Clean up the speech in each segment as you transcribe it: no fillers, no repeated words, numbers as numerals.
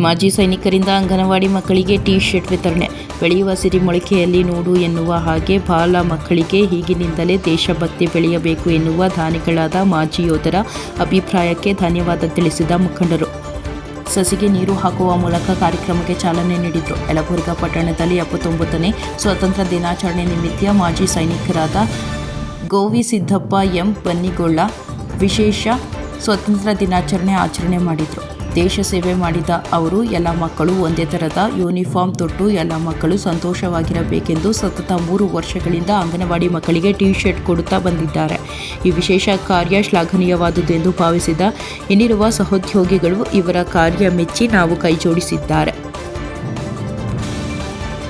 ಮಾಜಿ ಸೈನಿಕರಿಂದ ಅಂಗನವಾಡಿ ಮಕ್ಕಳಿಗೆ T shirt ವಿತರಣೆ. ಬೆಳೆಯುವ ಸಿರಿಮೊಳಕೆಯಲ್ಲಿ ನೋಡು ಎನ್ನುವ ಹಾಗೆ ಬಾಲ ಮಕ್ಕಳಿಗೆ ಈಗಿನಿಂದಲೇ ದೇಶಭಕ್ತಿ ಬೆಳೆಯಬೇಕು ಎನ್ನುವ ದಾನಿಗಳಾದ ಮಾಜಿ ಯೋಧರ ಅಭಿಪ್ರಾಯಕ್ಕೆ ಧನ್ಯವಾದ ತಿಳಿಸಿದ ಮುಖಂಡರು. ಸಸಿಗೆ ನೀರು ಹಾಕುವ ಮೂಲಕ ಕಾರ್ಯಕ್ರಮಕ್ಕೆ ಚಾಲನೆ ನೀಡಿದರು. ಯಲಬುರ್ಗಾ ಪಟ್ಟಣದಲ್ಲಿ 79ನೇ ಸ್ವಾತಂತ್ರ್ಯ ದಿನಾಚರಣೆ ನಿಮಿತ್ತ ಮಾಜಿ ಸೈನಿಕರಾದ ಗೋವಿಸಿದ್ದಪ್ಪ ಎಂ ಬನ್ನಿಗೊಳ್ಳ ವಿಶೇಷ ಸ್ವಾತಂತ್ರ್ಯ ದಿನಾಚರಣೆ ಆಚರಣೆ ಮಾಡಿದರು. ದೇಶ ಸೇವೆ ಮಾಡಿದ ಅವರು ಎಲ್ಲ ಮಕ್ಕಳು ಒಂದೇ ಥರದ ಯೂನಿಫಾರ್ಮ್ ತೊಟ್ಟು ಎಲ್ಲ ಮಕ್ಕಳು ಸಂತೋಷವಾಗಿರಬೇಕೆಂದು ಸತತ 3 ವರ್ಷಗಳಿಂದ ಅಂಗನವಾಡಿ ಮಕ್ಕಳಿಗೆ ಟೀ ಶರ್ಟ್ ಕೊಡುತ್ತಾ ಬಂದಿದ್ದಾರೆ. ಈ ವಿಶೇಷ ಕಾರ್ಯ ಶ್ಲಾಘನೀಯವಾದುದು ಎಂದು ಭಾವಿಸಿದ ಇನ್ನಿರುವ ಸಹೋದ್ಯೋಗಿಗಳು ಇವರ ಕಾರ್ಯ ಮೆಚ್ಚಿ ನಾವು ಕೈಜೋಡಿಸಿದ್ದಾರೆ.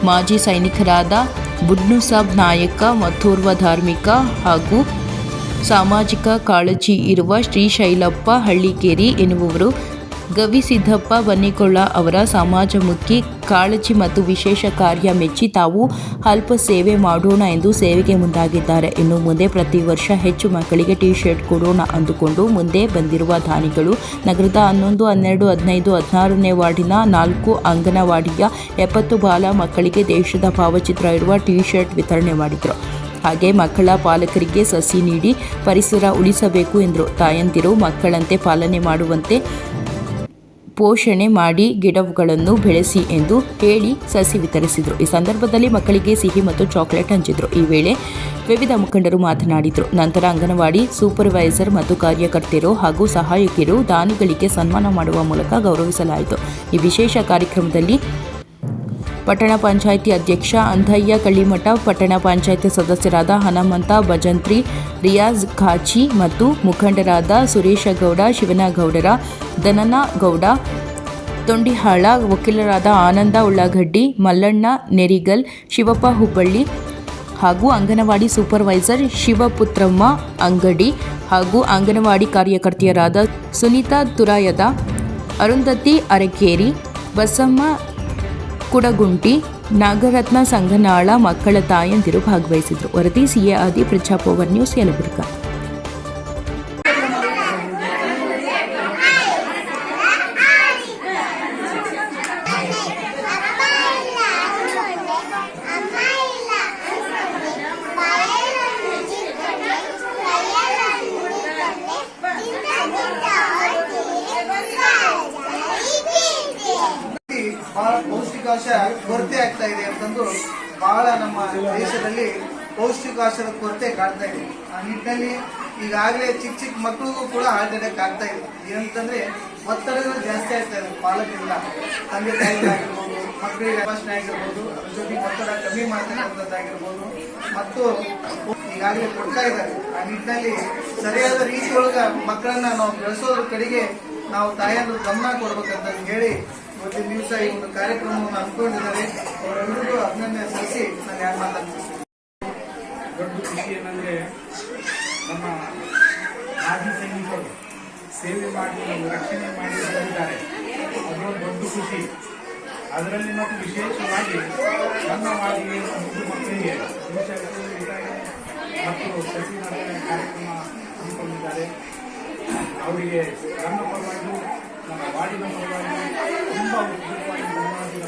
ಮಾಜಿ ಸೈನಿಕರಾದ ಬುಡ್ನುಸಾಬ್ ನಾಯಕ ಮತ್ತೋರ್ವ ಧಾರ್ಮಿಕ ಹಾಗೂ ಸಾಮಾಜಿಕ ಕಾಳಜಿ ಇರುವ ಶ್ರೀಶೈಲಪ್ಪ ಹಳ್ಳಿಕೇರಿ ಎನ್ನುವವರು ಗವಿಸಿದ್ದಪ್ಪ ಬನ್ನಿಗೊಳ್ಳ ಅವರ ಸಮಾಜಮುಖಿ ಕಾಳಜಿ ಮತ್ತು ವಿಶೇಷ ಕಾರ್ಯ ಮೆಚ್ಚಿ ತಾವು ಅಲ್ಪ ಸೇವೆ ಮಾಡೋಣ ಎಂದು ಸೇವೆಗೆ ಮುಂದಾಗಿದ್ದಾರೆ. ಇನ್ನು ಮುಂದೆ ಪ್ರತಿ ವರ್ಷ ಹೆಚ್ಚು ಮಕ್ಕಳಿಗೆ ಟೀ ಶರ್ಟ್ ಕೊಡೋಣ ಅಂದುಕೊಂಡು ಮುಂದೆ ಬಂದಿರುವ ದಾನಿಗಳು ನಗರದ 11, 12, 15, 16ನೇ ವಾರ್ಡಿನ 4 ಅಂಗನವಾಡಿಯ 70 ಬಾಲ ಮಕ್ಕಳಿಗೆ ದೇಶದ ಭಾವಚಿತ್ರ ಇರುವ ಟೀ ಶರ್ಟ್ ವಿತರಣೆ ಮಾಡಿದರು. ಹಾಗೆ ಮಕ್ಕಳ ಪಾಲಕರಿಗೆ ಸಸಿ ನೀಡಿ ಪರಿಸರ ಉಳಿಸಬೇಕು ಎಂದರು. ತಾಯಂದಿರು ಮಕ್ಕಳಂತೆ ಪಾಲನೆ ಮಾಡುವಂತೆ ಪೋಷಣೆ ಮಾಡಿ ಗಿಡಗಳನ್ನು ಬೆಳೆಸಿ ಎಂದು ಹೇಳಿ ಸಸಿ ವಿತರಿಸಿದರು. ಈ ಸಂದರ್ಭದಲ್ಲಿ ಮಕ್ಕಳಿಗೆ ಸಿಹಿ ಮತ್ತು ಚಾಕೊಲೇಟ್ ಹಂಚಿದರು. ಈ ವೇಳೆ ವಿವಿಧ ಮುಖಂಡರು ಮಾತನಾಡಿದರು. ನಂತರ ಅಂಗನವಾಡಿ ಸೂಪರ್ವೈಸರ್ ಮತ್ತು ಕಾರ್ಯಕರ್ತರು ಹಾಗೂ ಸಹಾಯಕಿಯರು ದಾನಿಗಳಿಗೆ ಸನ್ಮಾನ ಮಾಡುವ ಮೂಲಕ ಗೌರವಿಸಲಾಯಿತು. ಈ ವಿಶೇಷ ಕಾರ್ಯಕ್ರಮದಲ್ಲಿ ಪಟ್ಟಣ ಪಂಚಾಯಿತಿ ಅಧ್ಯಕ್ಷ ಅಂಧಯ್ಯ ಕಳ್ಳಿಮಠ, ಪಟ್ಟಣ ಪಂಚಾಯಿತಿ ಸದಸ್ಯರಾದ ಹನುಮಂತ ಭಜಂತ್ರಿ, ರಿಯಾಜ್ ಖಾಚಿ ಮತ್ತು ಮುಖಂಡರಾದ ಸುರೇಶಗೌಡ, ಶಿವನಗೌಡರ, ದನನಗೌಡ ತೊಂಡಿಹಾಳ, ವಕೀಲರಾದ ಆನಂದ ಉಳ್ಳಾಗಡ್ಡಿ, ಮಲ್ಲಣ್ಣ ನೆರಿಗಲ್, ಶಿವಪ್ಪ ಹುಬ್ಬಳ್ಳಿ ಹಾಗೂ ಅಂಗನವಾಡಿ ಸೂಪರ್ವೈಸರ್ ಶಿವಪುತ್ರಮ್ಮ ಅಂಗಡಿ ಹಾಗೂ ಅಂಗನವಾಡಿ ಕಾರ್ಯಕರ್ತೆಯರಾದ ಸುನೀತಾ ತುರಾಯದ, ಅರುಂಧತಿ ಅರಕೇರಿ, ಬಸಮ್ಮ ಕುಡಗುಂಟಿ, ನಾಗರತ್ನ ಸಂಗನಾಳ ಮಕ್ಕಳ ತಾಯಂದಿರು ಭಾಗವಹಿಸಿದರು. ವರದಿ ಸಿಎ ಆದಿ, ಪ್ರಜಾಪವರ್ ನ್ಯೂಸ್, ಯಲಬುರ್ಗಾ. ಬಹಳ ಪೌಷ್ಟಿಕಾಂಶ ಕೊರತೆ ಆಗ್ತಾ ಇದೆ ಅಂತಂದು ಬಹಳ ನಮ್ಮ ದೇಶದಲ್ಲಿ ಪೌಷ್ಟಿಕಾಂಶದ ಕೊರತೆ ಕಾಡ್ತಾ ಇದೆ. ಆ ನಿಟ್ಟಿನಲ್ಲಿ ಈಗಾಗಲೇ ಚಿಕ್ಕ ಚಿಕ್ಕ ಮಕ್ಕಳಿಗೂ ಕೂಡ ಹಾರ್ಟ್ ಅಟ್ಯಾಕ್ ಆಗ್ತಾ ಇದೆ. ಏನಂತಂದ್ರೆ ಒತ್ತಡಗಳು ಜಾಸ್ತಿ ಆಗ್ತಾ ಇದೆ. ಪಾಲಕರಿಂದ ತಂದೆ ತಾಯಿಗಳಾಗಿರ್ಬೋದು, ಮಕ್ಕಳಿಗೆ ಭಾಷಣೆ ಆಗಿರ್ಬೋದು, ಅದ್ರ ಜೊತೆಗೆ ಒತ್ತಡ ಕಮ್ಮಿ ಮಾಡ್ತಕ್ಕಂಥದ್ದಾಗಿರ್ಬೋದು ಮತ್ತು ಈಗಾಗಲೇ ಕೊಡ್ತಾ ಇದ್ದಾರೆ. ಆ ನಿಟ್ಟಿನಲ್ಲಿ ಸರಿಯಾದ ರೀತಿಯೊಳಗ ಮಕ್ಕಳನ್ನ ನಾವು ಬೆಳೆಸೋದ್ರ ಕಡೆಗೆ ನಾವು ತಾಯಿಯನ್ನು ಗಮನ ಕೊಡ್ಬೇಕಂತ ಹೇಳಿ ಇವತ್ತಿನ ದಿವಸ ಈ ಒಂದು ಕಾರ್ಯಕ್ರಮವನ್ನು ಹಮ್ಮಿಕೊಂಡಿದ್ದಾರೆ. ಅವರೆಲ್ಲರಿಗೂ ಅಭಿನಂದನೆ ಸಲ್ಲಿಸಿ ನಾನು ಯಾರು ಮಾತಾಡ್ತೀನಿ. ದೊಡ್ಡ ಖುಷಿ ಏನಂದ್ರೆ ನಮ್ಮ ಮಾಜಿ ಸೈನಿಕರು ಸೇವೆ ಮಾಡಿ ರಕ್ಷಣೆ ಮಾಡಿ ಬಂದಿದ್ದಾರೆ. ಅದೊಂದು ದೊಡ್ಡ ಖುಷಿ. ಅದರಲ್ಲಿ ಮತ್ತು ವಿಶೇಷವಾಗಿ ನನ್ನ ವಾರ್ಡಿಗೆ ಮುದ್ದು ಮಕ್ಕಳಿಗೆ ಮತ್ತು ಸಸಿ ನಡೆಸುವ ಕಾರ್ಯಕ್ರಮ ಹಮ್ಮಿಕೊಂಡಿದ್ದಾರೆ. ಅವರಿಗೆ ನನ್ನ ಪರವಾಗಿ, ನಮ್ಮ ವಾರ್ಡಿನ ಪರವಾಗಿ ತುಂಬ ಉಪಯುಕ್ತವಾಗಿ